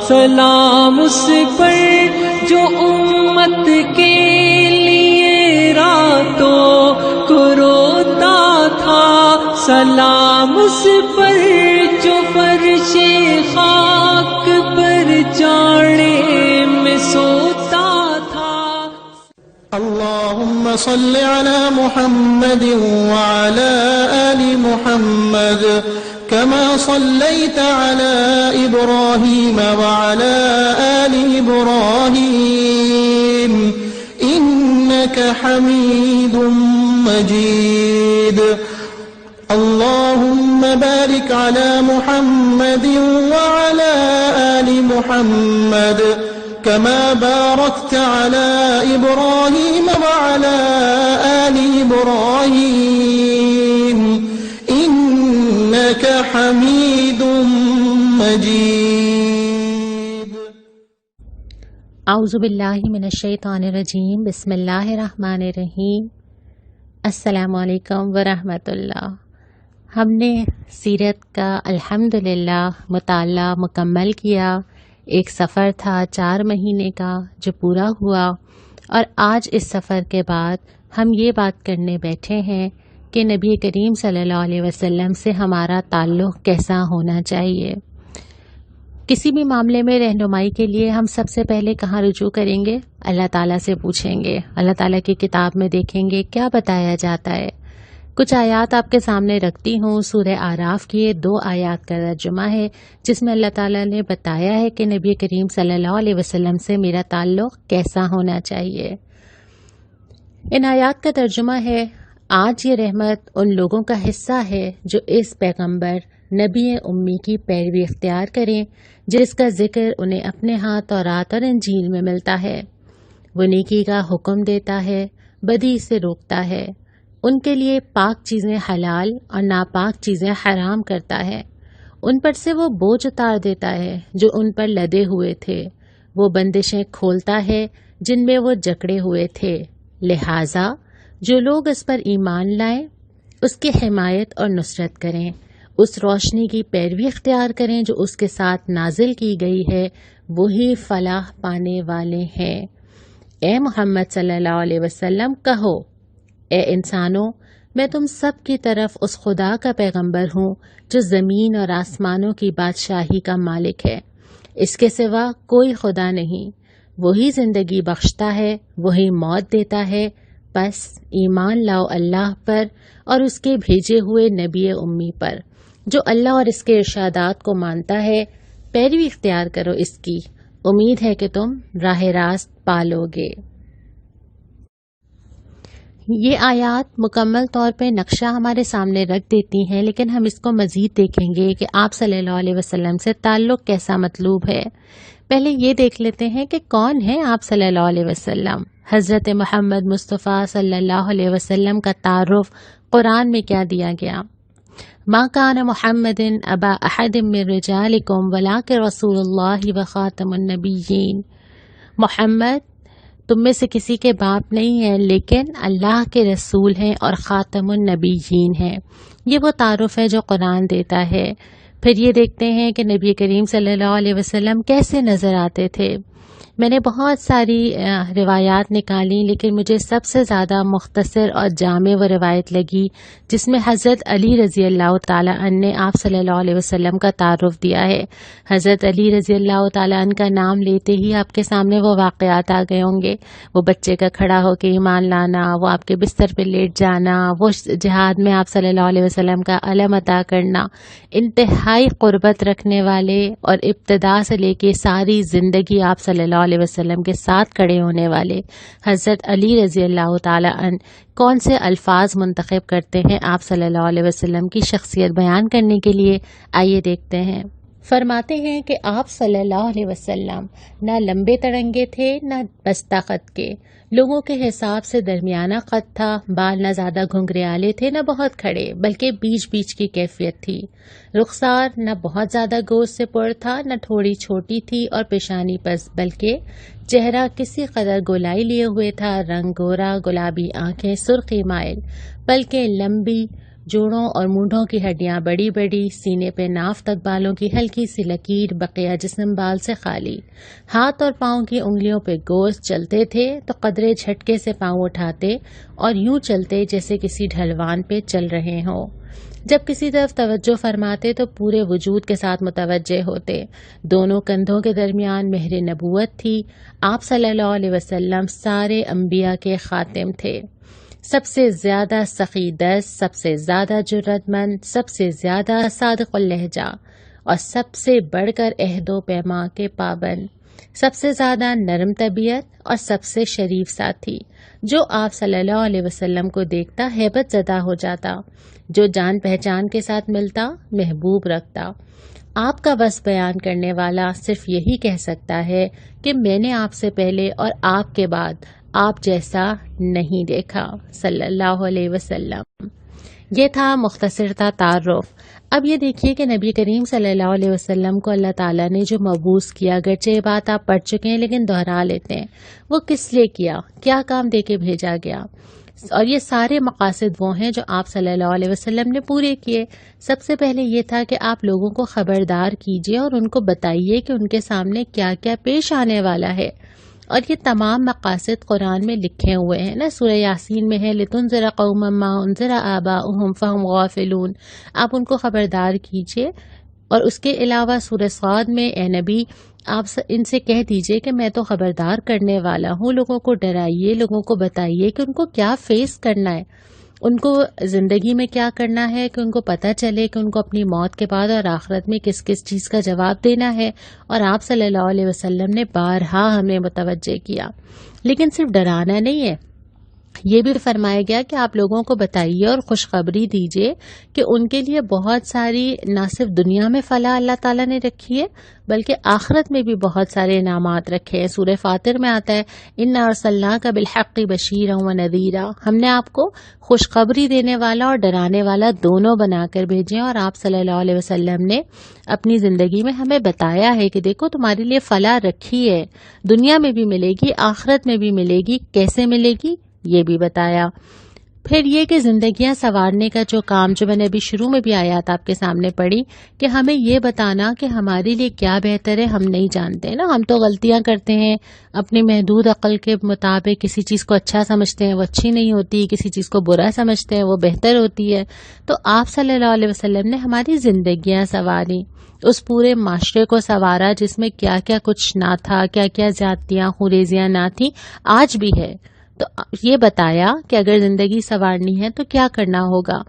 سلام اس پر جو امت کے لیے راتوں کو روتا تھا، سلام اس پر جو فرش خاک پر چاڑے میں سوتا تھا۔ اللهم صل على محمد وعلى آل محمد كما صليت على إبراهيم وعلى آل إبراهيم إنك حميد مجيد۔ اللهم بارك على محمد وعلى آل محمد كما باركت على إبراهيم وعلى آل إبراهيم إنك حميد مجيد۔ اعوذ باللہ من الشیطان الرجیم، بسم اللہ الرحمن الرحیم۔ السلام علیکم ورحمۃ اللہ۔ ہم نے سیرت کا الحمدللہ مطالعہ مکمل کیا۔ ایک سفر تھا 4 مہینے کا جو پورا ہوا، اور آج اس سفر کے بعد ہم یہ بات کرنے بیٹھے ہیں کہ نبی کریم صلی اللہ علیہ وسلم سے ہمارا تعلق کیسا ہونا چاہیے۔ کسی بھی معاملے میں رہنمائی کے لیے ہم سب سے پہلے کہاں رجوع کریں گے؟ اللہ تعالیٰ سے پوچھیں گے، اللہ تعالیٰ کی کتاب میں دیکھیں گے کیا بتایا جاتا ہے۔ کچھ آیات آپ کے سامنے رکھتی ہوں۔ سورہ اعراف کی 2 آیات کا ترجمہ ہے جس میں اللہ تعالیٰ نے بتایا ہے کہ نبی کریم صلی اللہ علیہ وسلم سے میرا تعلق کیسا ہونا چاہیے۔ ان آیات کا ترجمہ ہے، آج یہ رحمت ان لوگوں کا حصہ ہے جو اس پیغمبر نبی امی کی پیروی اختیار کریں جس کا ذکر انہیں اپنے ہاں تورات اور انجیل میں ملتا ہے۔ وہ نیکی کا حکم دیتا ہے، بدی سے روکتا ہے، ان کے لیے پاک چیزیں حلال اور ناپاک چیزیں حرام کرتا ہے، ان پر سے وہ بوجھ اتار دیتا ہے جو ان پر لدے ہوئے تھے، وہ بندشیں کھولتا ہے جن میں وہ جکڑے ہوئے تھے، لہٰذا جو لوگ اس پر ایمان لائیں اس کی حمایت اور نصرت کریں، اس روشنی کی پیروی اختیار کریں جو اس کے ساتھ نازل کی گئی ہے، وہی فلاح پانے والے ہیں۔ اے محمد صلی اللہ علیہ وسلم کہو، اے انسانوں، میں تم سب کی طرف اس خدا کا پیغمبر ہوں جو زمین اور آسمانوں کی بادشاہی کا مالک ہے، اس کے سوا کوئی خدا نہیں، وہی زندگی بخشتا ہے، وہی موت دیتا ہے، بس ایمان لاؤ اللہ پر اور اس کے بھیجے ہوئے نبی امی پر۔ جو اللہ اور اس کے ارشادات کو مانتا ہے پیروی اختیار کرو اس کی، امید ہے کہ تم راہ راست پالو گے۔ یہ آیات مکمل طور پہ نقشہ ہمارے سامنے رکھ دیتی ہیں، لیکن ہم اس کو مزید دیکھیں گے کہ آپ صلی اللہ علیہ وسلم سے تعلق کیسا مطلوب ہے۔ پہلے یہ دیکھ لیتے ہیں کہ کون ہیں آپ صلی اللہ علیہ وسلم۔ حضرت محمد مصطفیٰ صلی اللہ علیہ وسلم کا تعارف قرآن میں کیا دیا گیا؟ ما کان محمد ابا احد من رجالکم ولکن رسول اللہ وخاتم النبیین۔ محمد تم میں سے کسی کے باپ نہیں ہیں لیکن اللہ کے رسول ہیں اور خاتم النبیین ہیں۔ یہ وہ تعارف ہے جو قرآن دیتا ہے۔ پھر یہ دیکھتے ہیں کہ نبی کریم صلی اللہ علیہ وسلم کیسے نظر آتے تھے۔ میں نے بہت ساری روایات نکالی لیکن مجھے سب سے زیادہ مختصر اور جامع وہ روایت لگی جس میں حضرت علی رضی اللہ تعالیٰ عنہ نے آپ صلی اللہ علیہ وسلم کا تعارف دیا ہے۔ حضرت علی رضی اللہ تعالیٰ عنہ کا نام لیتے ہی آپ کے سامنے وہ واقعات آ گئے ہوں گے، وہ بچے کا کھڑا ہو کے ایمان لانا، وہ آپ کے بستر پہ لیٹ جانا، وہ جہاد میں آپ صلی اللہ علیہ وسلم کا علم عطا کرنا، انتہائی قربت رکھنے والے اور ابتدا سے لے کے ساری زندگی آپ صلی اللہ علیہ وسلم کے ساتھ کھڑے ہونے والے حضرت علی رضی اللہ تعالیٰ عنہ کون سے الفاظ منتخب کرتے ہیں آپ صلی اللہ علیہ وسلم کی شخصیت بیان کرنے کے لیے، آئیے دیکھتے ہیں۔ فرماتے ہیں کہ آپ صلی اللہ علیہ وسلم نہ لمبے تڑنگے تھے نہ بستہ قد کے، لوگوں کے حساب سے درمیانہ قد تھا، بال نہ زیادہ گھنگریالے تھے نہ بہت کھڑے بلکہ بیچ بیچ کی کیفیت تھی، رخسار نہ بہت زیادہ گوشت سے پر تھا نہ تھوڑی چھوٹی تھی اور پیشانی پس، بلکہ چہرہ کسی قدر گولائی لیے ہوئے تھا، رنگ گورا، گلابی آنکھیں، سرخی مائل، پلکیں لمبی، جوڑوں اور مونڈھوں کی ہڈیاں بڑی بڑی، سینے پہ ناف تک بالوں کی ہلکی سی لکیر، بقیہ جسم بال سے خالی، ہاتھ اور پاؤں کی انگلیوں پہ گوشت، چلتے تھے تو قدرے جھٹکے سے پاؤں اٹھاتے اور یوں چلتے جیسے کسی ڈھلوان پہ چل رہے ہوں۔ جب کسی طرف توجہ فرماتے تو پورے وجود کے ساتھ متوجہ ہوتے۔ دونوں کندھوں کے درمیان مہر نبوت تھی۔ آپ صلی اللہ علیہ وسلم سارے انبیاء کے خاتم تھے، سب سے زیادہ سخی دست، سب سے زیادہ جرأت مند، سب سے زیادہ صادق اللہجہ اور سب سے بڑھ کر عہد و پیما کے پابند، سب سے زیادہ نرم طبیعت اور سب سے شریف ساتھی۔ جو آپ صلی اللہ علیہ وسلم کو دیکھتا ہیبت زدہ ہو جاتا، جو جان پہچان کے ساتھ ملتا محبوب رکھتا۔ آپ کا بس بیان کرنے والا صرف یہی کہہ سکتا ہے کہ میں نے آپ سے پہلے اور آپ کے بعد آپ جیسا نہیں دیکھا صلی اللہ علیہ وسلم۔ یہ تھا مختصر تا تعارف۔ اب یہ دیکھیے کہ نبی کریم صلی اللہ علیہ وسلم کو اللہ تعالیٰ نے جو مبعوث کیا، اگرچہ یہ بات آپ پڑھ چکے ہیں لیکن دہرا لیتے ہیں، وہ کس لیے کیا، کیا کام دے کے بھیجا گیا، اور یہ سارے مقاصد وہ ہیں جو آپ صلی اللہ علیہ وسلم نے پورے کیے۔ سب سے پہلے یہ تھا کہ آپ لوگوں کو خبردار کیجیے اور ان کو بتائیے کہ ان کے سامنے کیا کیا پیش آنے والا ہے، اور یہ تمام مقاصد قرآن میں لکھے ہوئے ہیں نا۔ سورہ یاسین میں ہے لِتُنذِرَ قَوْمًا مَّا أُنذِرَ آبَاؤُهُمْ فَهُمْ غَافِلُونَ، آپ ان کو خبردار کیجیے۔ اور اس کے علاوہ سورہ صاد میں اے نبی آپ ان سے کہہ دیجئے کہ میں تو خبردار کرنے والا ہوں، لوگوں کو ڈرائیے، لوگوں کو بتائیے کہ ان کو کیا فیس کرنا ہے، ان کو زندگی میں کیا کرنا ہے، کہ ان کو پتہ چلے کہ ان کو اپنی موت کے بعد اور آخرت میں کس کس چیز کا جواب دینا ہے۔ اور آپ صلی اللہ علیہ وسلم نے بارہا ہمیں متوجہ کیا۔ لیکن صرف ڈرانا نہیں ہے، یہ بھی فرمایا گیا کہ آپ لوگوں کو بتائیے اور خوشخبری دیجیے کہ ان کے لیے بہت ساری نہ صرف دنیا میں فلاح اللہ تعالیٰ نے رکھی ہے بلکہ آخرت میں بھی بہت سارے انعامات رکھے ہیں۔ سورہ فاطر میں آتا ہے اِنَّا أَرْسَلْنَاكَ بِالْحَقِّ بَشِيرًا وَنَذِيرًا، ہم نے آپ کو خوشخبری دینے والا اور ڈرانے والا دونوں بنا کر بھیجے، اور آپ صلی اللہ علیہ وسلم نے اپنی زندگی میں ہمیں بتایا ہے کہ دیکھو تمہارے لیے فلاح رکھی ہے، دنیا میں بھی ملے گی، آخرت میں بھی ملے گی، کیسے ملے گی یہ بھی بتایا۔ پھر یہ کہ زندگیاں سنوارنے کا جو کام، جو میں نے ابھی شروع میں بھی آیات آپ کے سامنے پڑھی، کہ ہمیں یہ بتانا کہ ہمارے لیے کیا بہتر ہے ہم نہیں جانتے نا۔ ہم تو غلطیاں کرتے ہیں اپنی محدود عقل کے مطابق، کسی چیز کو اچھا سمجھتے ہیں وہ اچھی نہیں ہوتی، کسی چیز کو برا سمجھتے ہیں وہ بہتر ہوتی ہے۔ تو آپ صلی اللہ علیہ وسلم نے ہماری زندگیاں سنواری، اس پورے معاشرے کو سنوارا جس میں کیا کیا کچھ نہ تھا، کیا کیا زیادتیاں خوریزیاں نہ تھیں، آج بھی ہے۔ تو یہ بتایا کہ اگر زندگی سنوارنی ہے تو کیا کرنا ہوگا۔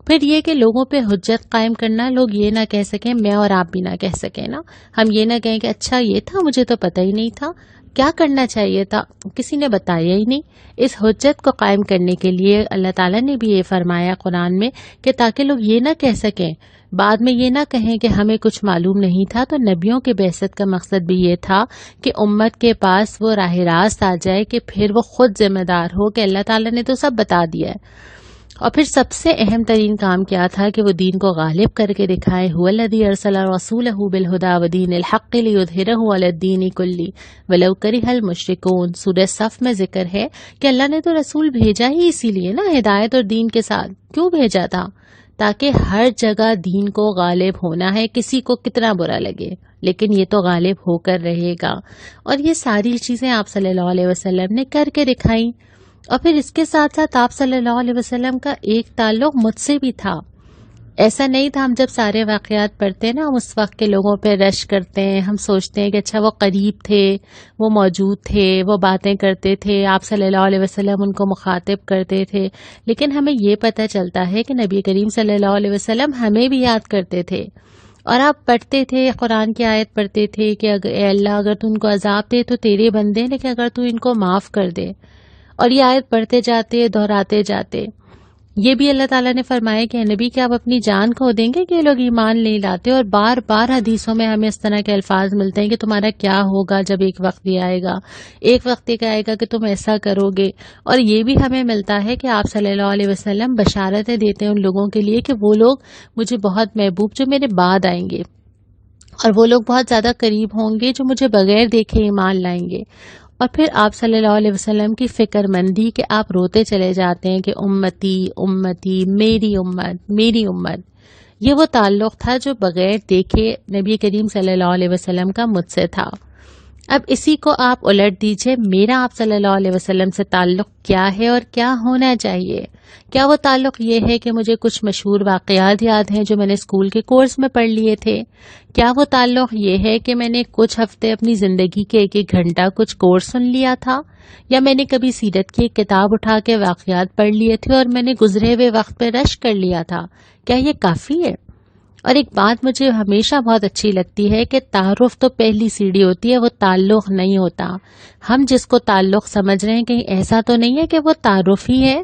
پھر یہ کہ لوگوں پہ حجت قائم کرنا، لوگ یہ نہ کہہ سکیں، میں اور آپ بھی نہ کہہ سکیں نا، ہم یہ نہ کہیں کہ اچھا یہ تھا مجھے تو پتہ ہی نہیں تھا، کیا کرنا چاہیے تھا کسی نے بتایا ہی نہیں۔ اس حجت کو قائم کرنے کے لیے اللہ تعالیٰ نے بھی یہ فرمایا قرآن میں کہ تاکہ لوگ یہ نہ کہہ سکیں، بعد میں یہ نہ کہیں کہ ہمیں کچھ معلوم نہیں تھا۔ تو نبیوں کے بعثت کا مقصد بھی یہ تھا کہ امت کے پاس وہ راہ راست آ جائے کہ پھر وہ خود ذمہ دار ہو کہ اللہ تعالیٰ نے تو سب بتا دیا ہے۔ اور پھر سب سے اہم ترین کام کیا تھا کہ وہ دین کو غالب کر کے دکھائے۔ هو الذی ارسل رسولہ بالہدی ودین الحق لیظہرہ علی الدین کلہ ولو کرہ المشرکون۔ سورہ صف میں ذکر ہے کہ اللہ نے تو رسول بھیجا ہی اسی لیے نا، ہدایت اور دین کے ساتھ۔ کیوں بھیجا تھا؟ تاکہ ہر جگہ دین کو غالب ہونا ہے، کسی کو کتنا برا لگے لیکن یہ تو غالب ہو کر رہے گا۔ اور یہ ساری چیزیں آپ صلی اللہ علیہ وسلم نے کر کے دکھائیں۔ اور پھر اس کے ساتھ ساتھ آپ صلی اللہ علیہ وسلم کا ایک تعلق مجھ سے بھی تھا۔ ایسا نہیں تھا ہم جب سارے واقعات پڑھتے ہیں نا، ہم اس وقت کے لوگوں پہ رش کرتے ہیں، ہم سوچتے ہیں کہ اچھا وہ قریب تھے، وہ موجود تھے، وہ باتیں کرتے تھے، آپ صلی اللہ علیہ وسلم ان کو مخاطب کرتے تھے۔ لیکن ہمیں یہ پتہ چلتا ہے کہ نبی کریم صلی اللہ علیہ وسلم ہمیں بھی یاد کرتے تھے، اور آپ پڑھتے تھے، قرآن کی آیت پڑھتے تھے کہ اے اللہ اگر تو ان کو عذاب دے تو تیرے بندے، لیکن اگر تو ان کو معاف کر دے۔ اور یہ آیت پڑھتے جاتے، دہراتے جاتے۔ یہ بھی اللہ تعالیٰ نے فرمایا کہ نبی کہ آپ اپنی جان کھو دیں گے کہ یہ لوگ ایمان نہیں لاتے، اور بار بار حدیثوں میں ہمیں اس طرح کے الفاظ ملتے ہیں کہ تمہارا کیا ہوگا جب ایک وقت یہ آئے گا، ایک وقت ایک آئے گا کہ تم ایسا کرو گے۔ اور یہ بھی ہمیں ملتا ہے کہ آپ صلی اللہ علیہ وسلم بشارتیں دیتے ہیں ان لوگوں کے لیے کہ وہ لوگ مجھے بہت محبوب جو میرے بعد آئیں گے، اور وہ لوگ بہت زیادہ قریب ہوں گے جو مجھے بغیر دیکھے ایمان لائیں گے۔ اور پھر آپ صلی اللہ علیہ وسلم کی فکر مندی کہ آپ روتے چلے جاتے ہیں کہ امتی امتی، میری امت میری امت. یہ وہ تعلق تھا جو بغیر دیکھے نبی کریم صلی اللہ علیہ وسلم کا مجھ سے تھا. اب اسی کو آپ الٹ دیجئے، میرا آپ صلی اللہ علیہ وسلم سے تعلق کیا ہے اور کیا ہونا چاہیے؟ کیا وہ تعلق یہ ہے کہ مجھے کچھ مشہور واقعات یاد ہیں جو میں نے اسکول کے کورس میں پڑھ لیے تھے؟ کیا وہ تعلق یہ ہے کہ میں نے کچھ ہفتے اپنی زندگی کے ایک ایک گھنٹہ کچھ کورس سن لیا تھا؟ یا میں نے کبھی سیرت کی ایک کتاب اٹھا کے واقعات پڑھ لیے تھے اور میں نے گزرے ہوئے وقت پہ رشک کر لیا تھا؟ کیا یہ کافی ہے؟ اور ایک بات مجھے ہمیشہ بہت اچھی لگتی ہے کہ تعارف تو پہلی سیڑھی ہوتی ہے، وہ تعلق نہیں ہوتا. ہم جس کو تعلق سمجھ رہے ہیں کہیں ایسا تو نہیں ہے کہ وہ تعارف ہی ہے.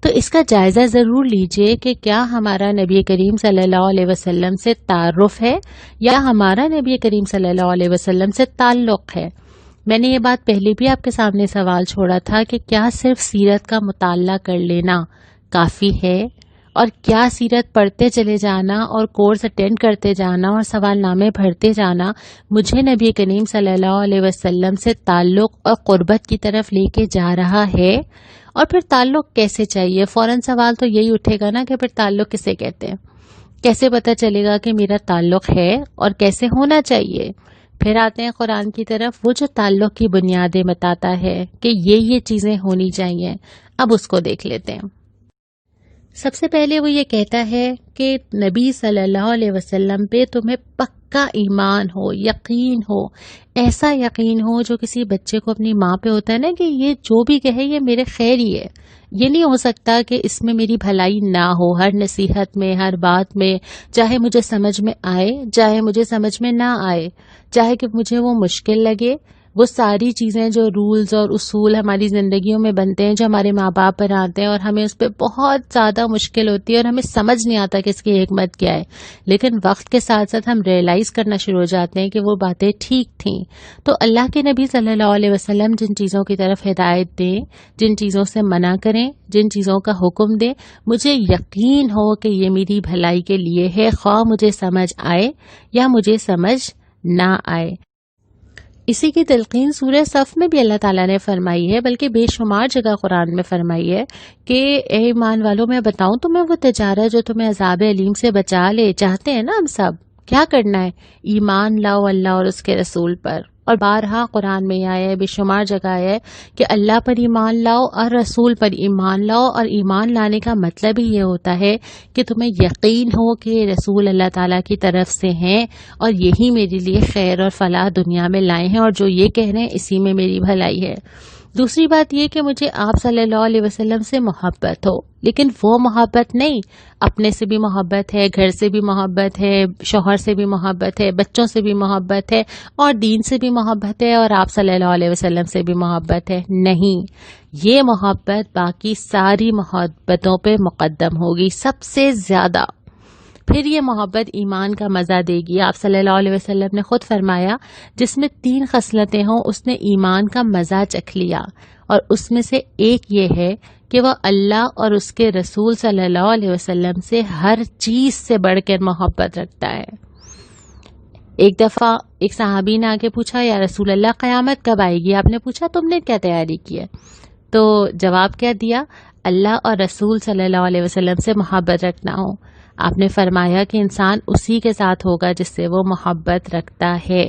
تو اس کا جائزہ ضرور لیجئے کہ کیا ہمارا نبی کریم صلی اللہ علیہ وسلم سے تعارف ہے یا ہمارا نبی کریم صلی اللہ علیہ وسلم سے تعلق ہے. میں نے یہ بات پہلے بھی آپ کے سامنے سوال چھوڑا تھا کہ کیا صرف سیرت کا مطالعہ کر لینا کافی ہے، اور کیا سیرت پڑھتے چلے جانا اور کورس اٹینڈ کرتے جانا اور سوال نامے بھرتے جانا مجھے نبی کریم صلی اللہ علیہ وسلم سے تعلق اور قربت کی طرف لے کے جا رہا ہے؟ اور پھر تعلق کیسے چاہیے؟ فوراً سوال تو یہی اٹھے گا نا کہ پھر تعلق کسے کہتے ہیں؟ کیسے پتہ چلے گا کہ میرا تعلق ہے اور کیسے ہونا چاہیے؟ پھر آتے ہیں قرآن کی طرف، وہ جو تعلق کی بنیادیں بتاتا ہے کہ یہ چیزیں ہونی چاہیے. اب اس کو دیکھ لیتے ہیں. سب سے پہلے وہ یہ کہتا ہے کہ نبی صلی اللہ علیہ وسلم پہ تمہیں پکا ایمان ہو، یقین ہو، ایسا یقین ہو جو کسی بچے کو اپنی ماں پہ ہوتا ہے نا کہ یہ جو بھی کہے یہ میرے خیر ہی ہے. یہ نہیں ہو سکتا کہ اس میں میری بھلائی نہ ہو، ہر نصیحت میں، ہر بات میں، چاہے مجھے سمجھ میں آئے چاہے مجھے سمجھ میں نہ آئے، چاہے کہ مجھے وہ مشکل لگے. وہ ساری چیزیں جو رولز اور اصول ہماری زندگیوں میں بنتے ہیں، جو ہمارے ماں باپ بناتے ہیں اور ہمیں اس پہ بہت زیادہ مشکل ہوتی ہے اور ہمیں سمجھ نہیں آتا کہ اس کی حکمت کیا ہے، لیکن وقت کے ساتھ ساتھ ہم ریئلائز کرنا شروع ہو جاتے ہیں کہ وہ باتیں ٹھیک تھیں. تو اللہ کے نبی صلی اللہ علیہ وسلم جن چیزوں کی طرف ہدایت دیں، جن چیزوں سے منع کریں، جن چیزوں کا حکم دیں، مجھے یقین ہو کہ یہ میری بھلائی کے لیے ہے، خواہ مجھے سمجھ آئے یا مجھے سمجھ نہ آئے. اسی کی تلقین سورہ صف میں بھی اللہ تعالیٰ نے فرمائی ہے، بلکہ بے شمار جگہ قرآن میں فرمائی ہے کہ اے ایمان والوں، میں بتاؤں تمہیں وہ تجارت جو تمہیں عذاب علیم سے بچا لے. چاہتے ہیں نا ہم سب، کیا کرنا ہے؟ ایمان لاؤ اللہ اور اس کے رسول پر. اور بارہا قرآن میں آیا ہے، بے شمار جگہ ہے کہ اللہ پر ایمان لاؤ اور رسول پر ایمان لاؤ. اور ایمان لانے کا مطلب ہی یہ ہوتا ہے کہ تمہیں یقین ہو کہ رسول اللہ تعالیٰ کی طرف سے ہیں اور یہی میرے لیے خیر اور فلاح دنیا میں لائے ہیں، اور جو یہ کہہ رہے ہیں اسی میں میری بھلائی ہے. دوسری بات یہ کہ مجھے آپ صلی اللہ علیہ وسلم سے محبت ہو، لیکن وہ محبت نہیں، اپنے سے بھی محبت ہے، گھر سے بھی محبت ہے، شوہر سے بھی محبت ہے، بچوں سے بھی محبت ہے، اور دین سے بھی محبت ہے، اور آپ صلی اللہ علیہ وسلم سے بھی محبت ہے. نہیں، یہ محبت باقی ساری محبتوں پہ مقدم ہوگی سب سے زیادہ. پھر یہ محبت ایمان کا مزہ دے گی. آپ صلی اللہ علیہ وسلم نے خود فرمایا جس میں 3 خصلتیں ہوں اس نے ایمان کا مزہ چکھ لیا، اور اس میں سے ایک یہ ہے کہ وہ اللہ اور اس کے رسول صلی اللہ علیہ وسلم سے ہر چیز سے بڑھ کر محبت رکھتا ہے. ایک دفعہ ایک صحابی نے آگے پوچھا، یا رسول اللہ قیامت کب آئے گی؟ آپ نے پوچھا تم نے کیا تیاری کی ہے؟ تو جواب کیا دیا؟ اللہ اور رسول صلی اللہ علیہ وسلم سے محبت رکھنا ہو. آپ نے فرمایا کہ انسان اسی کے ساتھ ہوگا جس سے وہ محبت رکھتا ہے.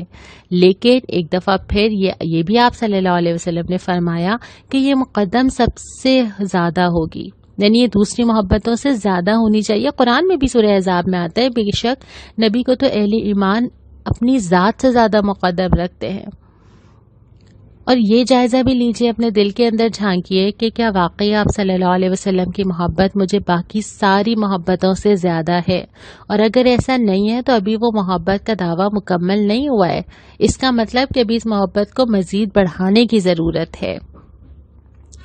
لیکن ایک دفعہ پھر یہ بھی آپ صلی اللہ علیہ وسلم نے فرمایا کہ یہ مقدم سب سے زیادہ ہوگی، یعنی یہ دوسری محبتوں سے زیادہ ہونی چاہیے. قرآن میں بھی سورہ احزاب میں آتا ہے، بے شک نبی کو تو اہل ایمان اپنی ذات سے زیادہ مقدم رکھتے ہیں. اور یہ جائزہ بھی لیجئے، اپنے دل کے اندر جھانکیے کہ کیا واقعی آپ صلی اللہ علیہ وسلم کی محبت مجھے باقی ساری محبتوں سے زیادہ ہے؟ اور اگر ایسا نہیں ہے تو ابھی وہ محبت کا دعویٰ مکمل نہیں ہوا ہے. اس کا مطلب کہ ابھی اس محبت کو مزید بڑھانے کی ضرورت ہے.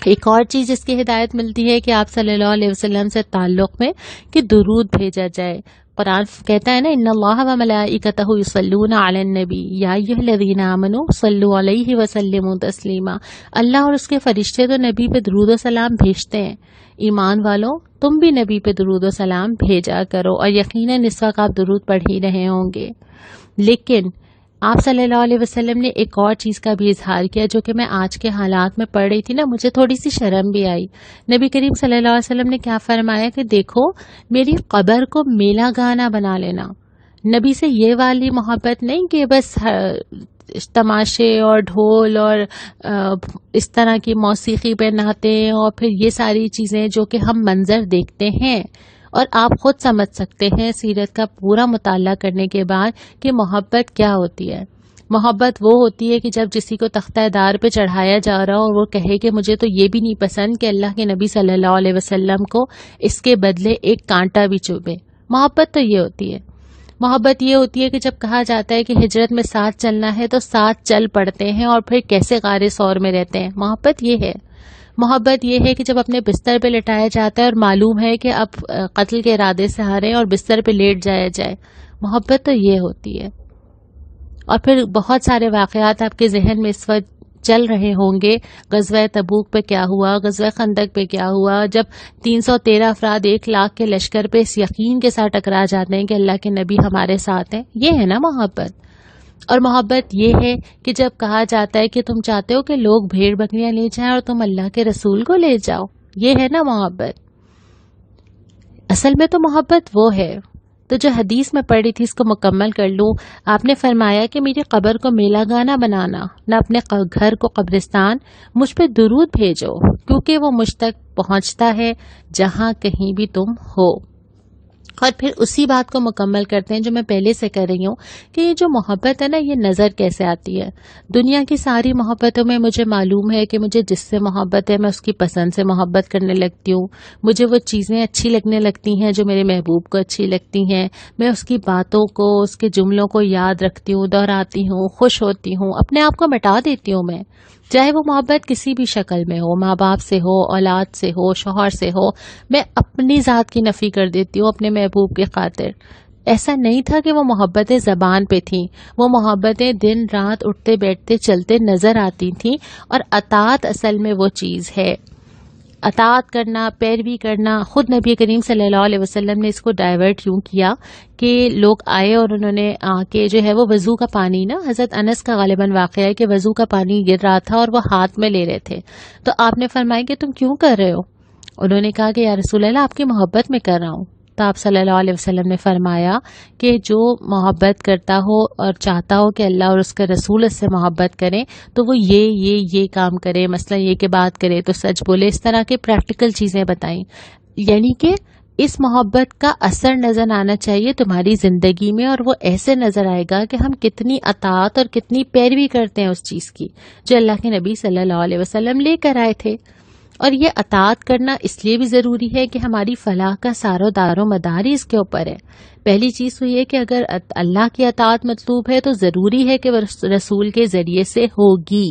ایک اور چیز جس کی ہدایت ملتی ہے کہ آپ صلی اللہ علیہ وسلم سے تعلق میں کہ درود بھیجا جائے. قرآن کہتا ہے نا، ان اللہ و ملائکتہ یصلون علی النبی یا ایھا الذین آمنوا صلوا علیہ وسلموا تسلیما. اللہ اور اس کے فرشتے تو نبی پہ درود و سلام بھیجتے ہیں. ایمان والوں، تم بھی نبی پہ درود و سلام بھیجا کرو، اور یقیناً اس وقت آپ درود پڑھ ہی رہے ہوں گے. لیکن آپ صلی اللہ علیہ وسلم نے ایک اور چیز کا بھی اظہار کیا جو کہ میں آج کے حالات میں پڑھ رہی تھی نا، مجھے تھوڑی سی شرم بھی آئی۔ نبی کریم صلی اللہ علیہ وسلم نے کیا فرمایا کہ دیکھو میری قبر کو میلہ گانا بنا لینا۔ نبی سے یہ والی محبت نہیں کہ بس تماشے اور ڈھول اور اس طرح کی موسیقی پہ ناچیں اور پھر یہ ساری چیزیں جو کہ ہم منظر دیکھتے ہیں، اور آپ خود سمجھ سکتے ہیں سیرت کا پورا مطالعہ کرنے کے بعد کہ محبت کیا ہوتی ہے۔ محبت وہ ہوتی ہے کہ جب کسی کو تختہ دار پہ چڑھایا جا رہا ہو اور وہ کہے کہ مجھے تو یہ بھی نہیں پسند کہ اللہ کے نبی صلی اللہ علیہ وسلم کو اس کے بدلے ایک کانٹا بھی چبھے۔ محبت تو یہ ہوتی ہے۔ محبت یہ ہوتی ہے کہ جب کہا جاتا ہے کہ ہجرت میں ساتھ چلنا ہے تو ساتھ چل پڑتے ہیں اور پھر کیسے غار ثور میں رہتے ہیں۔ محبت یہ ہے۔ محبت یہ ہے کہ جب اپنے بستر پہ لٹایا جاتا ہے اور معلوم ہے کہ اب قتل کے ارادے سے ہارے اور بستر پہ لیٹ جایا جائے، محبت تو یہ ہوتی ہے۔ اور پھر بہت سارے واقعات آپ کے ذہن میں اس وقت چل رہے ہوں گے، غزوہ تبوک پہ کیا ہوا، غزوہ خندق پہ کیا ہوا، جب 313 افراد 1 لاکھ کے لشکر پہ اس یقین کے ساتھ ٹکرا جاتے ہیں کہ اللہ کے نبی ہمارے ساتھ ہیں۔ یہ ہے نا محبت۔ اور محبت یہ ہے کہ جب کہا جاتا ہے کہ تم چاہتے ہو کہ لوگ بھیڑ بکریاں لے جائیں اور تم اللہ کے رسول کو لے جاؤ، یہ ہے نا محبت۔ اصل میں تو محبت وہ ہے۔ تو جو حدیث میں پڑھی تھی اس کو مکمل کر لوں۔ آپ نے فرمایا کہ میری قبر کو میلہ گانا بنانا، نہ اپنے گھر کو قبرستان، مجھ پہ درود بھیجو کیونکہ وہ مجھ تک پہنچتا ہے جہاں کہیں بھی تم ہو۔ اور پھر اسی بات کو مکمل کرتے ہیں جو میں پہلے سے کر رہی ہوں کہ یہ جو محبت ہے نا، یہ نظر کیسے آتی ہے۔ دنیا کی ساری محبتوں میں مجھے معلوم ہے کہ مجھے جس سے محبت ہے میں اس کی پسند سے محبت کرنے لگتی ہوں، مجھے وہ چیزیں اچھی لگنے لگتی ہیں جو میرے محبوب کو اچھی لگتی ہیں، میں اس کی باتوں کو، اس کے جملوں کو یاد رکھتی ہوں، دہراتی ہوں، خوش ہوتی ہوں، اپنے آپ کو مٹا دیتی ہوں میں، چاہے وہ محبت کسی بھی شکل میں ہو، ماں باپ سے ہو، اولاد سے ہو، شوہر سے ہو، میں اپنی ذات کی نفی کر دیتی ہوں اپنے محبوب کی خاطر۔ ایسا نہیں تھا کہ وہ محبتیں زبان پہ تھیں، وہ محبتیں دن رات اٹھتے بیٹھتے چلتے نظر آتی تھیں، اور اطاعت اصل میں وہ چیز ہے۔ اطاعت کرنا، پیروی کرنا۔ خود نبی کریم صلی اللہ علیہ وسلم نے اس کو ڈائیورٹ یوں کیا کہ لوگ آئے اور انہوں نے آ کے جو ہے وہ وضو کا پانی نا، حضرت انس کا غالباً واقعہ ہے کہ وضو کا پانی گر رہا تھا اور وہ ہاتھ میں لے رہے تھے، تو آپ نے فرمایا کہ تم کیوں کر رہے ہو؟ انہوں نے کہا کہ یا رسول اللہ آپ کی محبت میں کر رہا ہوں۔ تو آپ صلی اللہ علیہ وسلم نے فرمایا کہ جو محبت کرتا ہو اور چاہتا ہو کہ اللہ اور اس کے رسول اس سے محبت کریں تو وہ یہ کام کرے، مثلا یہ کہ بات کرے تو سچ بولے، اس طرح کے پریکٹیکل چیزیں بتائیں، یعنی کہ اس محبت کا اثر نظر آنا چاہیے تمہاری زندگی میں، اور وہ ایسے نظر آئے گا کہ ہم کتنی اطاعت اور کتنی پیروی کرتے ہیں اس چیز کی جو اللہ کے نبی صلی اللہ علیہ وسلم لے کر آئے تھے۔ اور یہ اطاعت کرنا اس لیے بھی ضروری ہے کہ ہماری فلاح کا سارا دار و مدار ہی اس کے اوپر ہے۔ پہلی چیز تو یہ کہ اگر اللہ کی اطاعت مطلوب ہے تو ضروری ہے کہ وہ رسول کے ذریعے سے ہوگی۔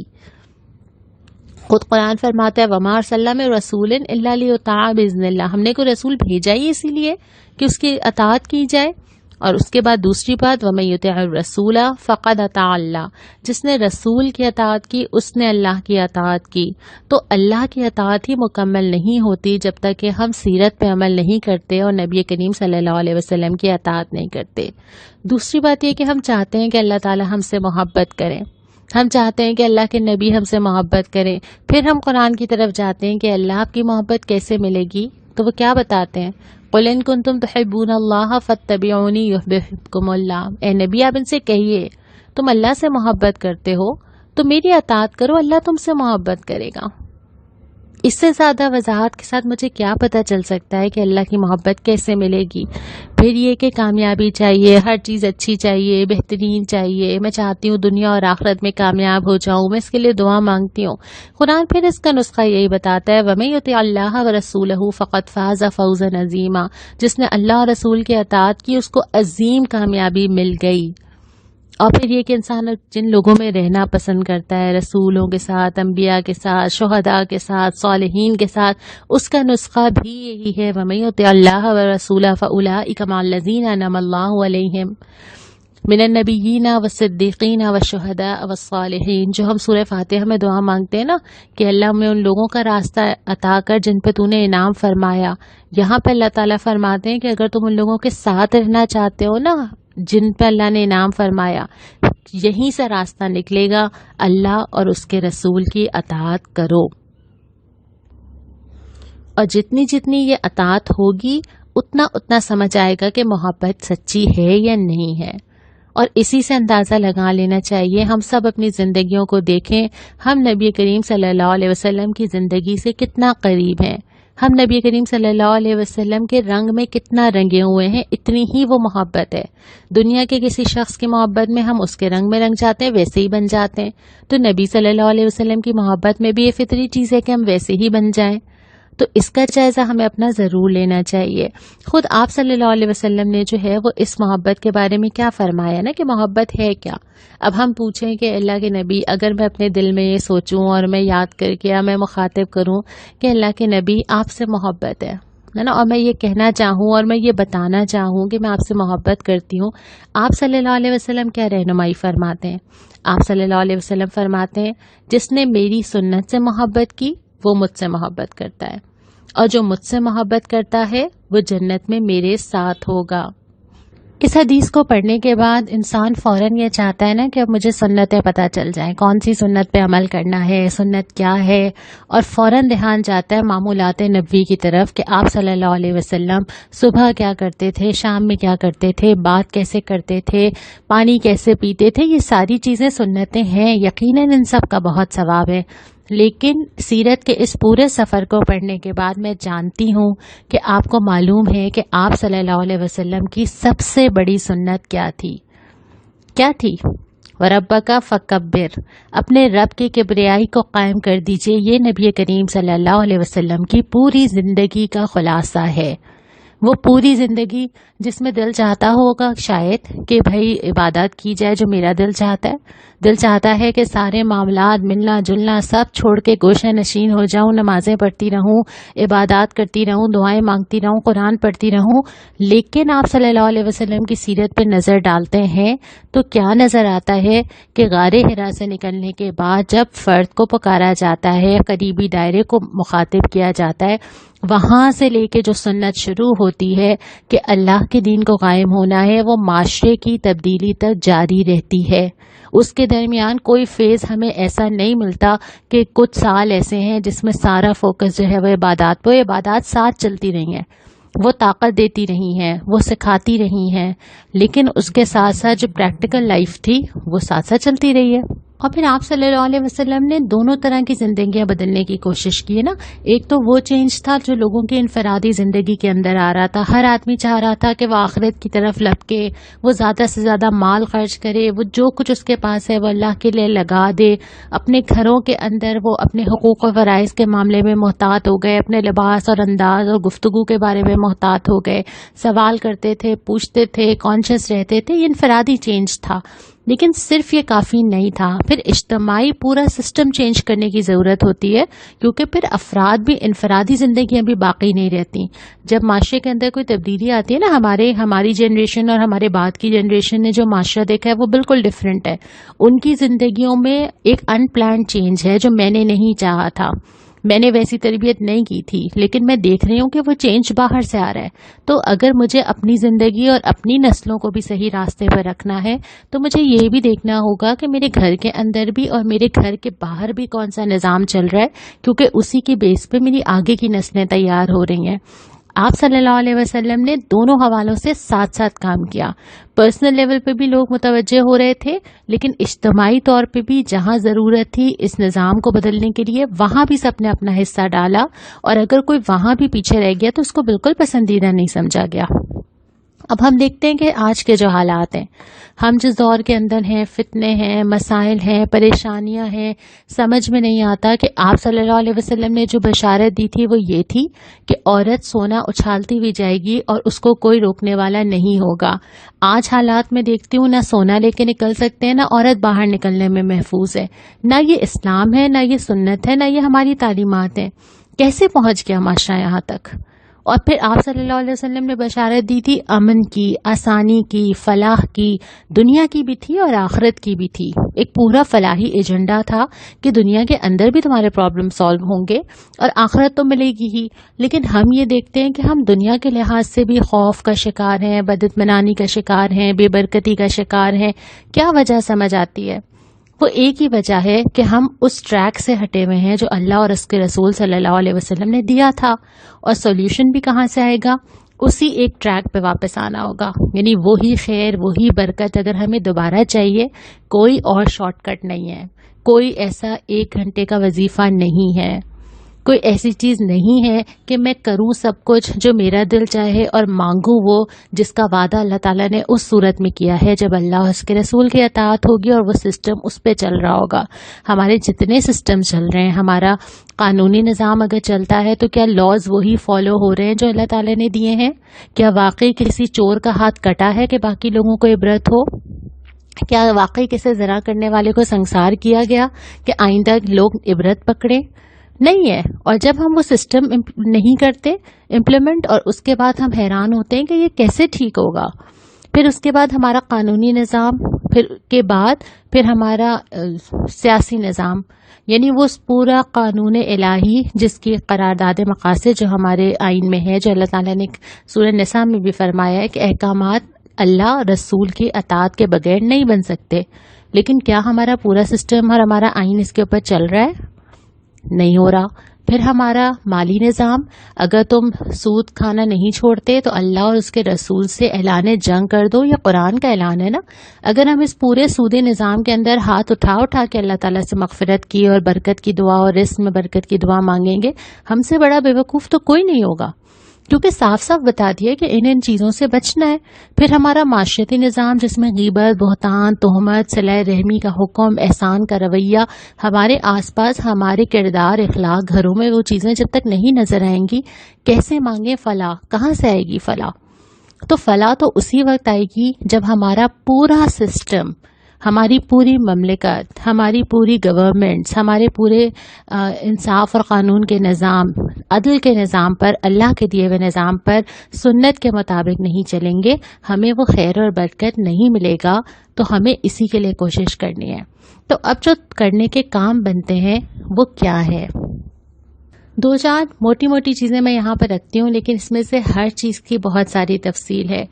خود قرآن فرماتا ہے وَمَا أَرْسَلْنَا مِن رَّسُولٍ إِلَّا لِيُطَاعَ بِإِذْنِ اللَّهِ، ہم نے کوئی رسول بھیجا ہی اسی لیے کہ اس کی اطاعت کی جائے۔ اور اس کے بعد دوسری بات وَمَن يُطِعِ الرَّسُولَ فَقَدْ أَطَاعَ اللَّهَ، جس نے رسول کی اطاعت کی اس نے اللہ کی اطاعت کی۔ تو اللہ کی اطاعت ہی مکمل نہیں ہوتی جب تک کہ ہم سیرت پہ عمل نہیں کرتے اور نبی کریم صلی اللہ علیہ وسلم کی اطاعت نہیں کرتے۔ دوسری بات یہ کہ ہم چاہتے ہیں کہ اللہ تعالی ہم سے محبت کریں، ہم چاہتے ہیں کہ اللہ کے نبی ہم سے محبت کریں، پھر ہم قرآن کی طرف جاتے ہیں کہ اللہ آپ کی محبت کیسے ملے گی، تو وہ کیا بتاتے ہیں قُلْ إِن كُنتُمْ تُحِبُّونَ اللَّهَ فَاتَّبِعُونِي يُحْبِبْكُمُ اللَّهُ، اے نبی آپ ان سے کہیے تم اللہ سے محبت کرتے ہو تو میری اطاعت کرو، اللہ تم سے محبت کرے گا۔ اس سے زیادہ وضاحت کے ساتھ مجھے کیا پتہ چل سکتا ہے کہ اللہ کی محبت کیسے ملے گی؟ پھر یہ کہ کامیابی چاہیے، ہر چیز اچھی چاہیے، بہترین چاہیے، میں چاہتی ہوں دنیا اور آخرت میں کامیاب ہو جاؤں، میں اس کے لیے دعا مانگتی ہوں۔ قرآن پھر اس کا نسخہ یہی بتاتا ہے وَمَن يُطِعِ اللَّهَ وَرَسُولَهُ فَقَدْ فَازَ فَوْزًا عَظِيمًا، جس نے اللہ اور رسول کی اطاعت کی اس کو عظیم کامیابی مل گئی۔ اور پھر یہ کہ انسان جن لوگوں میں رہنا پسند کرتا ہے، رسولوں کے ساتھ، انبیاء کے ساتھ، شہداء کے ساتھ، صالحین کے ساتھ، اس کا نسخہ بھی یہی ہے وَمَن يُطِعِ اللَّهَ وَرَسُولَهُ فَأُولَٰئِکَ مَعَ الَّذِینَ أَنْعَمَ اللَّهُ عَلَیْہِم مِنَ النَّبِیِّینَ وَالصِّدِّیقِینَ وَالشُّہَدَاءِ وَالصَّالِحِین، جو ہم سورہ فاتحہ میں دعا مانگتے ہیں نا کہ اللہ میں ان لوگوں کا راستہ عطا کر جن پہ تو نے انعام فرمایا، یہاں پہ اللہ تعالیٰ فرماتے ہیں کہ اگر تم ان لوگوں کے ساتھ رہنا چاہتے ہو نا جن پہ اللہ نے انعام فرمایا، یہیں سے راستہ نکلے گا، اللہ اور اس کے رسول کی اطاعت کرو، اور جتنی جتنی یہ اطاعت ہوگی اتنا اتنا سمجھ آئے گا کہ محبت سچی ہے یا نہیں ہے۔ اور اسی سے اندازہ لگا لینا چاہیے، ہم سب اپنی زندگیوں کو دیکھیں، ہم نبی کریم صلی اللہ علیہ وسلم کی زندگی سے کتنا قریب ہیں، ہم نبی کریم صلی اللہ علیہ وسلم کے رنگ میں کتنا رنگے ہوئے ہیں، اتنی ہی وہ محبت ہے۔ دنیا کے کسی شخص کی محبت میں ہم اس کے رنگ میں رنگ جاتے ہیں، ویسے ہی بن جاتے ہیں، تو نبی صلی اللہ علیہ وسلم کی محبت میں بھی یہ فطری چیز ہے کہ ہم ویسے ہی بن جائیں۔ تو اس کا جائزہ ہمیں اپنا ضرور لینا چاہیے۔ خود آپ صلی اللہ علیہ وسلم نے جو ہے وہ اس محبت کے بارے میں کیا فرمایا نا کہ محبت ہے کیا۔ اب ہم پوچھیں کہ اللہ کے نبی، اگر میں اپنے دل میں یہ سوچوں اور میں یاد کر کے یا میں مخاطب کروں کہ اللہ کے نبی آپ سے محبت ہے نا، اور میں یہ کہنا چاہوں اور میں یہ بتانا چاہوں کہ میں آپ سے محبت کرتی ہوں، آپ صلی اللہ علیہ وسلم کیا رہنمائی فرماتے ہیں؟ آپ صلی اللہ علیہ وسلم فرماتے ہیں جس نے میری سنت سے محبت کی وہ مجھ سے محبت کرتا ہے، اور جو مجھ سے محبت کرتا ہے وہ جنت میں میرے ساتھ ہوگا۔ اس حدیث کو پڑھنے کے بعد انسان فوراً یہ چاہتا ہے نا کہ اب مجھے سنتیں پتہ چل جائیں، کون سی سنت پہ عمل کرنا ہے، سنت کیا ہے، اور فوراً دھیان جاتا ہے معمولات نبوی کی طرف کہ آپ صلی اللہ علیہ وسلم صبح کیا کرتے تھے، شام میں کیا کرتے تھے، بات کیسے کرتے تھے، پانی کیسے پیتے تھے، یہ ساری چیزیں سنتیں ہیں، یقیناً ان سب کا بہت ثواب ہے۔ لیکن سیرت کے اس پورے سفر کو پڑھنے کے بعد میں جانتی ہوں کہ آپ کو معلوم ہے کہ آپ صلی اللہ علیہ وسلم کی سب سے بڑی سنت کیا تھی؟ وَرَبَّكَ فَكَبِّرْ، اپنے رب کی کبریائی کو قائم کر دیجئے، یہ نبی کریم صلی اللہ علیہ وسلم کی پوری زندگی کا خلاصہ ہے۔ وہ پوری زندگی جس میں دل چاہتا ہوگا شاید کہ بھائی عبادات کی جائے جو میرا دل چاہتا ہے، دل چاہتا ہے کہ سارے معاملات ملنا جلنا سب چھوڑ کے گوشہ نشین ہو جاؤں، نمازیں پڑھتی رہوں، عبادات کرتی رہوں، دعائیں مانگتی رہوں، قرآن پڑھتی رہوں، لیکن آپ صلی اللہ علیہ وسلم کی سیرت پہ نظر ڈالتے ہیں تو کیا نظر آتا ہے کہ غار حرا سے نکلنے کے بعد جب فرد کو پکارا جاتا ہے، قریبی دائرے کو مخاطب کیا جاتا ہے، وہاں سے لے کے جو سنت شروع ہوتی ہے کہ اللہ کے دین کو قائم ہونا ہے، وہ معاشرے کی تبدیلی تک جاری رہتی ہے۔ اس کے درمیان کوئی فیز ہمیں ایسا نہیں ملتا کہ کچھ سال ایسے ہیں جس میں سارا فوکس جو ہے وہ عبادات پہ، عبادات ساتھ چلتی رہی ہیں، وہ طاقت دیتی رہی ہیں، وہ سکھاتی رہی ہیں، لیکن اس کے ساتھ ساتھ جو پریکٹیکل لائف تھی وہ ساتھ ساتھ چلتی رہی ہے۔ اور پھر آپ صلی اللہ علیہ وسلم نے دونوں طرح کی زندگیاں بدلنے کی کوشش کی ہے نا۔ ایک تو وہ چینج تھا جو لوگوں کی انفرادی زندگی کے اندر آ رہا تھا، ہر آدمی چاہ رہا تھا کہ وہ آخرت کی طرف لپکے، وہ زیادہ سے زیادہ مال خرچ کرے، وہ جو کچھ اس کے پاس ہے وہ اللہ کے لیے لگا دے، اپنے گھروں کے اندر وہ اپنے حقوق و فرائض کے معاملے میں محتاط ہو گئے، اپنے لباس اور انداز اور گفتگو کے بارے میں محتاط ہو گئے، سوال کرتے تھے، پوچھتے تھے، کانشیس رہتے تھے۔ یہ انفرادی چینج تھا، لیکن صرف یہ کافی نہیں تھا، پھر اجتماعی پورا سسٹم چینج کرنے کی ضرورت ہوتی ہے، کیونکہ پھر افراد بھی، انفرادی زندگیاں بھی باقی نہیں رہتی۔ جب معاشرے کے اندر کوئی تبدیلی آتی ہے نا، ہماری جنریشن اور ہمارے بعد کی جنریشن نے جو معاشرہ دیکھا ہے وہ بالکل ڈیفرنٹ ہے۔ ان کی زندگیوں میں ایک ان پلانڈ چینج ہے جو میں نے نہیں چاہا تھا، میں نے ویسی تربیت نہیں کی تھی، لیکن میں دیکھ رہی ہوں کہ وہ چینج باہر سے آ رہا ہے۔ تو اگر مجھے اپنی زندگی اور اپنی نسلوں کو بھی صحیح راستے پر رکھنا ہے تو مجھے یہ بھی دیکھنا ہوگا کہ میرے گھر کے اندر بھی اور میرے گھر کے باہر بھی کون سا نظام چل رہا ہے، کیونکہ اسی کی بیس پہ میری آگے کی نسلیں تیار ہو رہی ہیں۔ آپ صلی اللہ علیہ وسلم نے دونوں حوالوں سے ساتھ ساتھ کام کیا۔ پرسنل لیول پہ بھی لوگ متوجہ ہو رہے تھے، لیکن اجتماعی طور پہ بھی جہاں ضرورت تھی اس نظام کو بدلنے کے لیے وہاں بھی سب نے اپنا حصہ ڈالا، اور اگر کوئی وہاں بھی پیچھے رہ گیا تو اس کو بالکل پسندیدہ نہیں سمجھا گیا۔ اب ہم دیکھتے ہیں کہ آج کے جو حالات ہیں، ہم جس دور کے اندر ہیں، فتنے ہیں، مسائل ہیں، پریشانیاں ہیں، سمجھ میں نہیں آتا کہ آپ صلی اللہ علیہ وسلم نے جو بشارت دی تھی وہ یہ تھی کہ عورت سونا اچھالتی ہوئی جائے گی اور اس کو کوئی روکنے والا نہیں ہوگا۔ آج حالات میں دیکھتی ہوں نہ سونا لے کے نکل سکتے ہیں، نہ عورت باہر نکلنے میں محفوظ ہے، نہ یہ اسلام ہے، نہ یہ سنت ہے، نہ یہ ہماری تعلیمات ہیں۔ کیسے پہنچ گیا معاشرہ یہاں تک؟ اور پھر آپ صلی اللہ علیہ وسلم نے بشارت دی تھی امن کی، آسانی کی، فلاح کی، دنیا کی بھی تھی اور آخرت کی بھی تھی. ایک پورا فلاحی ایجنڈا تھا کہ دنیا کے اندر بھی تمہارے پرابلم سالو ہوں گے اور آخرت تو ملے گی ہی. لیکن ہم یہ دیکھتے ہیں کہ ہم دنیا کے لحاظ سے بھی خوف کا شکار ہیں، بدعتمنانی کا شکار ہیں، بے برکتی کا شکار ہیں. کیا وجہ سمجھ آتی ہے؟ وہ ایک ہی وجہ ہے کہ ہم اس ٹریک سے ہٹے ہوئے ہیں جو اللہ اور اس کے رسول صلی اللہ علیہ وسلم نے دیا تھا. اور سولوشن بھی کہاں سے آئے گا؟ اسی ایک ٹریک پہ واپس آنا ہوگا. یعنی وہی خیر، وہی برکت اگر ہمیں دوبارہ چاہیے، کوئی اور شارٹ کٹ نہیں ہے، کوئی ایسا 1 گھنٹے کا وظیفہ نہیں ہے، کوئی ایسی چیز نہیں ہے کہ میں کروں سب کچھ جو میرا دل چاہے اور مانگوں وہ جس کا وعدہ اللہ تعالیٰ نے اس صورت میں کیا ہے جب اللہ اور اس کے رسول کی اطاعت ہوگی اور وہ سسٹم اس پہ چل رہا ہوگا. ہمارے جتنے سسٹم چل رہے ہیں، ہمارا قانونی نظام اگر چلتا ہے تو کیا لاز وہی فالو ہو رہے ہیں جو اللہ تعالیٰ نے دیے ہیں؟ کیا واقعی کسی چور کا ہاتھ کٹا ہے کہ باقی لوگوں کو عبرت ہو؟ کیا واقعی کسی زنا کرنے والے کو سنسار کیا گیا کہ آئندہ لوگ عبرت پکڑیں؟ نہیں ہے. اور جب ہم وہ سسٹم نہیں کرتے امپلیمنٹ، اور اس کے بعد ہم حیران ہوتے ہیں کہ یہ کیسے ٹھیک ہوگا. پھر اس کے بعد ہمارا قانونی نظام، پھر ہمارا سیاسی نظام، یعنی وہ پورا قانون الہی جس کی قرارداد مقاصد جو ہمارے آئین میں ہے، جو اللہ تعالیٰ نے سورہ نساء میں بھی فرمایا ہے کہ احکامات اللہ رسول کی اطاعت کے بغیر نہیں بن سکتے. لیکن کیا ہمارا پورا سسٹم اور ہمارا آئین اس کے اوپر چل رہا ہے؟ نہیں ہو رہا. پھر ہمارا مالی نظام، اگر تم سود کھانا نہیں چھوڑتے تو اللہ اور اس کے رسول سے اعلان جنگ کر دو. یہ قرآن کا اعلان ہے نا. اگر ہم اس پورے سودی نظام کے اندر ہاتھ اٹھا کے اللہ تعالیٰ سے مغفرت کی اور برکت کی دعا اور رزق میں برکت کی دعا مانگیں گے، ہم سے بڑا بے وقوف تو کوئی نہیں ہوگا، کیونکہ صاف صاف بتا دیا کہ ان چیزوں سے بچنا ہے. پھر ہمارا معاشرتی نظام جس میں غیبت، بہتان، تہمت، صلہ رحمی کا حکم، احسان کا رویہ، ہمارے آس پاس ہمارے کردار، اخلاق، گھروں میں وہ چیزیں جب تک نہیں نظر آئیں گی، کیسے مانگیں فلاح؟ کہاں سے آئے گی فلاح؟ تو فلاح تو اسی وقت آئے گی جب ہمارا پورا سسٹم، ہماری پوری مملکت، ہماری پوری گورنمنٹس، ہمارے پورے انصاف اور قانون کے نظام، عدل کے نظام پر، اللہ کے دیے ہوئے نظام پر سنت کے مطابق نہیں چلیں گے، ہمیں وہ خیر اور برکت نہیں ملے گا. تو ہمیں اسی کے لیے کوشش کرنی ہے. تو اب جو کرنے کے کام بنتے ہیں وہ کیا ہے؟ 2-4 موٹی موٹی چیزیں میں یہاں پر رکھتی ہوں، لیکن اس میں سے ہر چیز کی بہت ساری تفصیل ہے.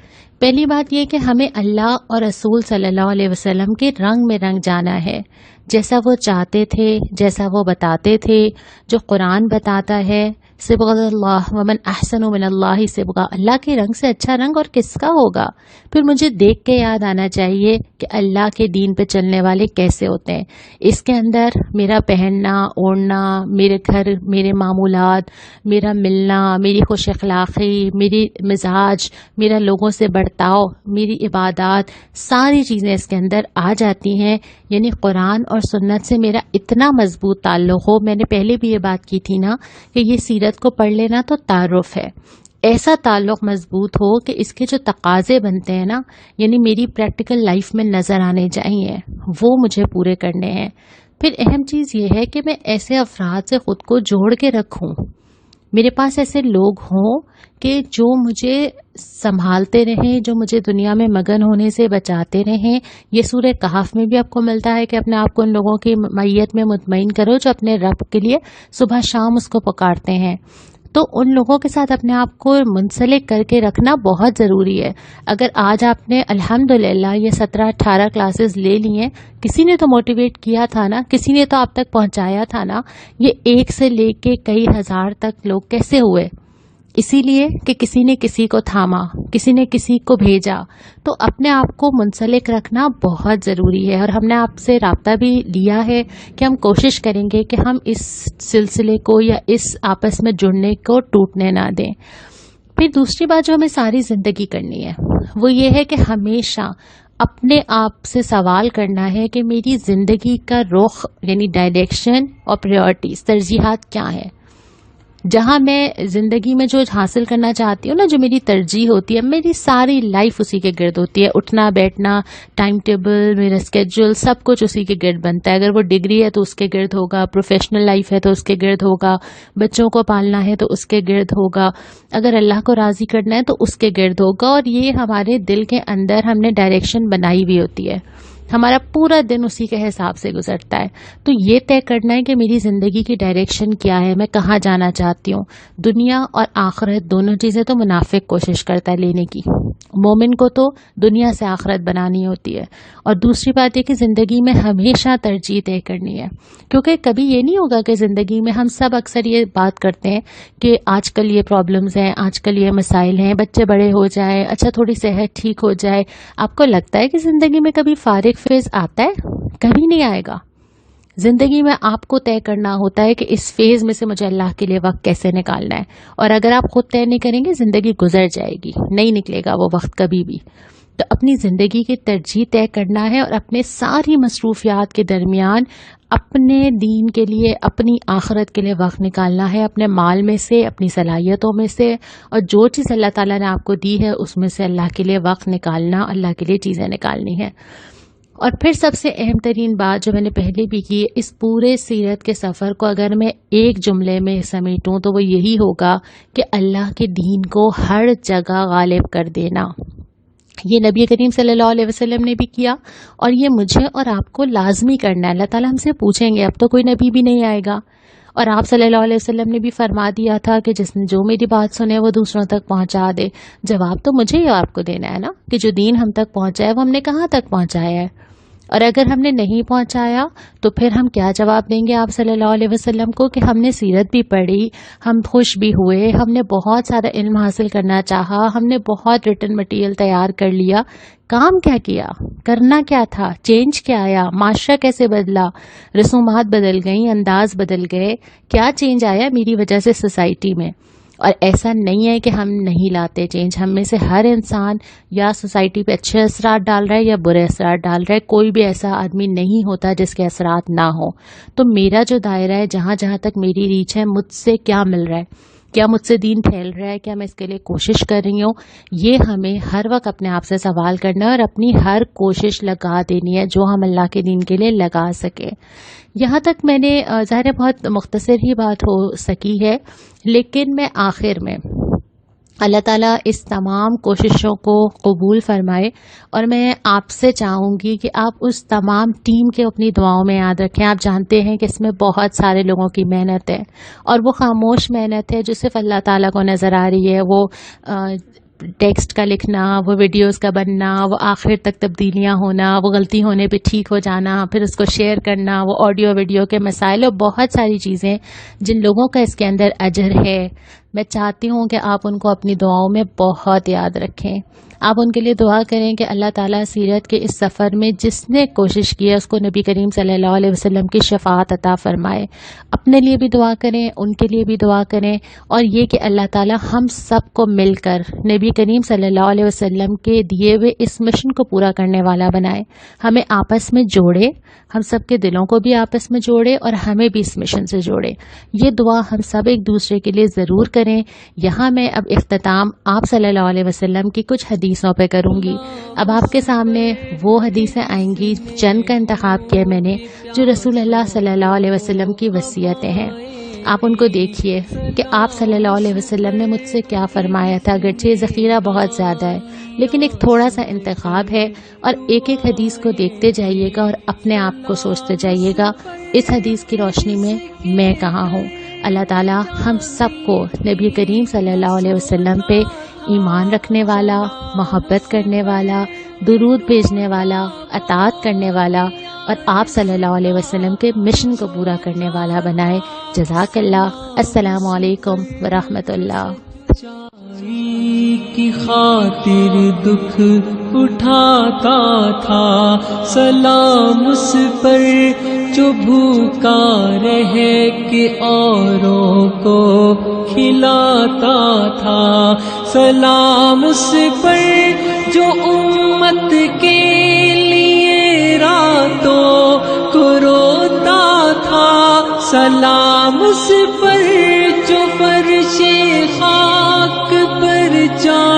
پہلی بات یہ کہ ہمیں اللہ اور رسول صلی اللہ علیہ وسلم کے رنگ میں رنگ جانا ہے، جیسا وہ چاہتے تھے، جیسا وہ بتاتے تھے، جو قرآن بتاتا ہے. صبغۃ اللہ ومن احسن من اللہ صبغہ، اللہ کے رنگ سے اچھا رنگ اور کس کا ہوگا؟ پھر مجھے دیکھ کے یاد آنا چاہیے کہ اللہ کے دین پہ چلنے والے کیسے ہوتے ہیں. اس کے اندر میرا پہننا اوڑھنا، میرے گھر، میرے معمولات، میرا ملنا، میری خوش اخلاقی، میری مزاج، میرا لوگوں سے برتاؤ، میری عبادات، ساری چیزیں اس کے اندر آ جاتی ہیں. یعنی قرآن اور سنت سے میرا اتنا مضبوط تعلق ہو. میں نے پہلے بھی یہ بات کی تھی نا کہ یہ سیرت کو پڑھ لینا تو تعارف ہے. ایسا تعلق مضبوط ہو کہ اس کے جو تقاضے بنتے ہیں نا، یعنی میری پریکٹیکل لائف میں نظر آنے چاہیے، وہ مجھے پورے کرنے ہیں. پھر اہم چیز یہ ہے کہ میں ایسے افراد سے خود کو جوڑ کے رکھوں، میرے پاس ایسے لوگ ہوں کہ جو مجھے سنبھالتے رہیں، جو مجھے دنیا میں مگن ہونے سے بچاتے رہیں. یہ سورہ کہف میں بھی آپ کو ملتا ہے کہ اپنے آپ کو ان لوگوں کی معیت میں مطمئن کرو جو اپنے رب کے لیے صبح شام اس کو پکارتے ہیں. تو ان لوگوں کے ساتھ اپنے آپ کو منسلک کر کے رکھنا بہت ضروری ہے. اگر آج آپ نے الحمدللہ یہ 17-18 کلاسز لے لی ہیں، کسی نے تو موٹیویٹ کیا تھا نا، کسی نے تو آپ تک پہنچایا تھا نا. یہ 1 سے لے کے کئی ہزار تک لوگ کیسے ہوئے؟ اسی لیے کہ کسی نے کسی کو تھاما، کسی نے کسی کو بھیجا. تو اپنے آپ کو منسلک رکھنا بہت ضروری ہے. اور ہم نے آپ سے رابطہ بھی لیا ہے کہ ہم کوشش کریں گے کہ ہم اس سلسلے کو یا اس آپس میں جڑنے کو ٹوٹنے نہ دیں. پھر دوسری بات جو ہمیں ساری زندگی کرنی ہے وہ یہ ہے کہ ہمیشہ اپنے آپ سے سوال کرنا ہے کہ میری زندگی کا رخ، یعنی ڈائریکشن اور پریورٹیز، ترجیحات کیا ہیں. جہاں میں زندگی میں جو حاصل کرنا چاہتی ہوں نا، جو میری ترجیح ہوتی ہے، میری ساری لائف اسی کے گرد ہوتی ہے. اٹھنا بیٹھنا، ٹائم ٹیبل، میرا اسکیڈول، سب کچھ اسی کے گرد بنتا ہے. اگر وہ ڈگری ہے تو اس کے گرد ہوگا، پروفیشنل لائف ہے تو اس کے گرد ہوگا، بچوں کو پالنا ہے تو اس کے گرد ہوگا، اگر اللہ کو راضی کرنا ہے تو اس کے گرد ہوگا. اور یہ ہمارے دل کے اندر ہم نے ڈائریکشن بنائی ہوئی ہوتی ہے، ہمارا پورا دن اسی کے حساب سے گزرتا ہے. تو یہ طے کرنا ہے کہ میری زندگی کی ڈائریکشن کیا ہے، میں کہاں جانا چاہتی ہوں. دنیا اور آخرت دونوں چیزیں تو منافق کوشش کرتا ہے لینے کی. مومن کو تو دنیا سے آخرت بنانی ہوتی ہے. اور دوسری بات یہ کہ زندگی میں ہمیشہ ترجیح طے کرنی ہے، کیونکہ کبھی یہ نہیں ہوگا کہ زندگی میں ہم سب اکثر یہ بات کرتے ہیں کہ آج کل یہ پرابلمز ہیں، آج کل یہ مسائل ہیں، بچے بڑے ہو جائیں، اچھا تھوڑی صحت ٹھیک ہو جائے. آپ کو لگتا ہے کہ زندگی میں کبھی فارغ فیز آتا ہے؟ کبھی نہیں آئے گا. زندگی میں آپ کو طے کرنا ہوتا ہے کہ اس فیز میں سے مجھے اللہ کے لیے وقت کیسے نکالنا ہے. اور اگر آپ خود طے نہیں کریں گے، زندگی گزر جائے گی، نہیں نکلے گا وہ وقت کبھی بھی. تو اپنی زندگی کی ترجیح طے کرنا ہے اور اپنے ساری مصروفیات کے درمیان اپنے دین کے لیے، اپنی آخرت کے لیے وقت نکالنا ہے، اپنے مال میں سے، اپنی صلاحیتوں میں سے، اور جو چیز اللہ تعالیٰ نے آپ کو دی ہے اس میں سے اللہ کے لیے وقت نکالنا، اللہ کے لیے چیزیں نکالنی ہیں. اور پھر سب سے اہم ترین بات جو میں نے پہلے بھی کی، اس پورے سیرت کے سفر کو اگر میں ایک جملے میں سمیٹوں تو وہ یہی ہوگا کہ اللہ کے دین کو ہر جگہ غالب کر دینا. یہ نبی کریم صلی اللہ علیہ وسلم نے بھی کیا، اور یہ مجھے اور آپ کو لازمی کرنا ہے. اللہ تعالیٰ ہم سے پوچھیں گے، اب تو کوئی نبی بھی نہیں آئے گا. اور آپ صلی اللہ علیہ وسلم نے بھی فرما دیا تھا کہ جس نے جو میری بات سنے وہ دوسروں تک پہنچا دے. جواب تو مجھے ہی آپ کو دینا ہے نا، کہ جو دین ہم تک پہنچا ہے وہ ہم نے کہاں تک پہنچایا ہے. اور اگر ہم نے نہیں پہنچایا تو پھر ہم کیا جواب دیں گے آپ صلی اللہ علیہ وسلم کو کہ ہم نے سیرت بھی پڑھی، ہم خوش بھی ہوئے، ہم نے بہت سارا علم حاصل کرنا چاہا، ہم نے بہت ریٹن مٹیریل تیار کر لیا، کام کیا کیا، کرنا کیا تھا، چینج کیا آیا، معاشرہ کیسے بدلا، رسومات بدل گئیں، انداز بدل گئے، کیا چینج آیا میری وجہ سے سوسائٹی میں. اور ایسا نہیں ہے کہ ہم نہیں لاتے چینج، ہم میں سے ہر انسان یا سوسائٹی پہ اچھے اثرات ڈال رہا ہے یا برے اثرات ڈال رہا ہے. کوئی بھی ایسا آدمی نہیں ہوتا جس کے اثرات نہ ہوں. تو میرا جو دائرہ ہے، جہاں جہاں تک میری ریچ ہے، مجھ سے کیا مل رہا ہے، کیا مجھ سے دین پھیل رہا ہے، کیا میں اس کے لیے کوشش کر رہی ہوں، یہ ہمیں ہر وقت اپنے آپ سے سوال کرنا ہے اور اپنی ہر کوشش لگا دینی ہے جو ہم اللہ کے دین کے لیے لگا سکیں. یہاں تک میں نے ظاہر بہت مختصر ہی بات ہو سکی ہے، لیکن میں آخر میں اللہ تعالیٰ اس تمام کوششوں کو قبول فرمائے. اور میں آپ سے چاہوں گی کہ آپ اس تمام ٹیم کے اپنی دعاؤں میں یاد رکھیں. آپ جانتے ہیں کہ اس میں بہت سارے لوگوں کی محنت ہے، اور وہ خاموش محنت ہے جو صرف اللہ تعالیٰ کو نظر آ رہی ہے. وہ ٹیکسٹ کا لکھنا، وہ ویڈیوز کا بننا، وہ آخر تک تبدیلیاں ہونا، وہ غلطی ہونے پہ ٹھیک ہو جانا، پھر اس کو شیئر کرنا، وہ آڈیو ویڈیو کے مسائل اور بہت ساری چیزیں جن لوگوں کا اس کے اندر اجر ہے. میں چاہتی ہوں کہ آپ ان کو اپنی دعاؤں میں بہت یاد رکھیں. آپ ان کے لیے دعا کریں کہ اللہ تعالیٰ سیرت کے اس سفر میں جس نے کوشش کی ہے اس کو نبی کریم صلی اللہ علیہ وسلم کی شفاعت عطا فرمائے. اپنے لیے بھی دعا کریں، ان کے لیے بھی دعا کریں، اور یہ کہ اللہ تعالیٰ ہم سب کو مل کر نبی کریم صلی اللہ علیہ وسلم کے دیے ہوئے اس مشن کو پورا کرنے والا بنائے. ہمیں آپس میں جوڑے، ہم سب کے دلوں کو بھی آپس میں جوڑے اور ہمیں بھی اس مشن سے جوڑے. یہ دعا ہم سب ایک دوسرے کے لیے ضرور کریں. یہاں میں اب اختتام آپ صلی اللہ علیہ وسلم کی کچھ حدیثوں پہ کروں گی. اب آپ کے سامنے وہ حدیثیں آئیں گی، چند کا انتخاب کیا میں نے، جو رسول اللہ صلی اللہ علیہ وسلم کی وصیتیں ہیں. آپ ان کو دیکھیے کہ آپ صلی اللہ علیہ وسلم نے مجھ سے کیا فرمایا تھا. اگرچہ ذخیرہ بہت زیادہ ہے لیکن ایک تھوڑا سا انتخاب ہے، اور ایک ایک حدیث کو دیکھتے جائیے گا اور اپنے آپ کو سوچتے جائیے گا اس حدیث کی روشنی میں کہاں ہوں. اللہ تعالیٰ ہم سب کو نبی کریم صلی اللہ علیہ وسلم پہ ایمان رکھنے والا، محبت کرنے والا، درود بھیجنے والا، اطاعت کرنے والا، اور آپ صلی اللہ علیہ وسلم کے مشن کو پورا کرنے والا بنائے. جزاک اللہ. السلام علیکم ورحمۃ اللہ. کی خاطر دکھ اٹھاتا تھا، سلام اس پر جو بھوکا رہے کہ اوروں کو کھلاتا تھا. سلام اس پر جو امت کے لیے راتوں کو روتا تھا. سلام اس پر جو فرش خاک پر جان